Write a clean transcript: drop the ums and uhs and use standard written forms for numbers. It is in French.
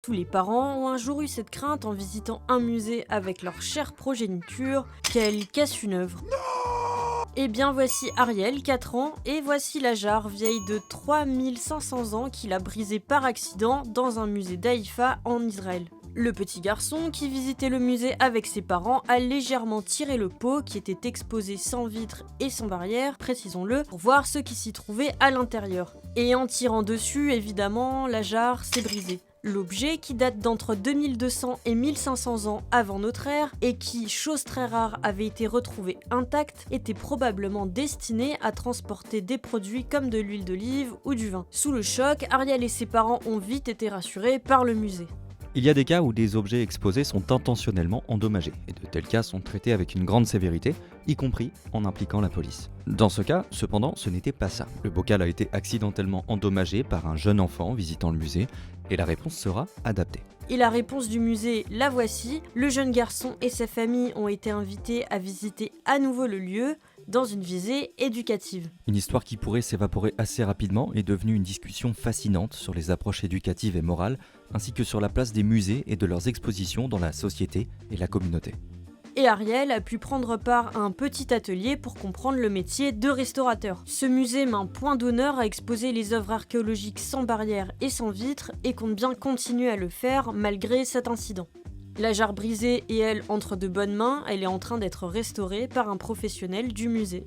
Tous les parents ont un jour eu cette crainte en visitant un musée avec leur chère progéniture, qu'elle casse une œuvre. Eh bien voici Ariel, 4 ans, et voici la jarre vieille de 3500 ans qu'il a brisée par accident dans un musée d'Haïfa en Israël. Le petit garçon qui visitait le musée avec ses parents a légèrement tiré le pot qui était exposé sans vitre et sans barrière, précisons-le, pour voir ce qui s'y trouvait à l'intérieur. Et en tirant dessus, évidemment, la jarre s'est brisée. L'objet, qui date d'entre 2200 et 1500 ans avant notre ère, et qui, chose très rare, avait été retrouvé intact, était probablement destiné à transporter des produits comme de l'huile d'olive ou du vin. Sous le choc, Ariel et ses parents ont vite été rassurés par le musée. Il y a des cas où des objets exposés sont intentionnellement endommagés, et de tels cas sont traités avec une grande sévérité, y compris en impliquant la police. Dans ce cas, cependant, ce n'était pas ça. Le bocal a été accidentellement endommagé par un jeune enfant visitant le musée, et la réponse sera adaptée. Et la réponse du musée, la voici. Le jeune garçon et sa famille ont été invités à visiter à nouveau le lieu, dans une visée éducative. Une histoire qui pourrait s'évaporer assez rapidement est devenue une discussion fascinante sur les approches éducatives et morales, ainsi que sur la place des musées et de leurs expositions dans la société et la communauté. Et Ariel a pu prendre part à un petit atelier pour comprendre le métier de restaurateur. Ce musée met un point d'honneur à exposer les œuvres archéologiques sans barrière et sans vitre et compte bien continuer à le faire malgré cet incident. La jarre brisée et elle entre de bonnes mains, elle est en train d'être restaurée par un professionnel du musée.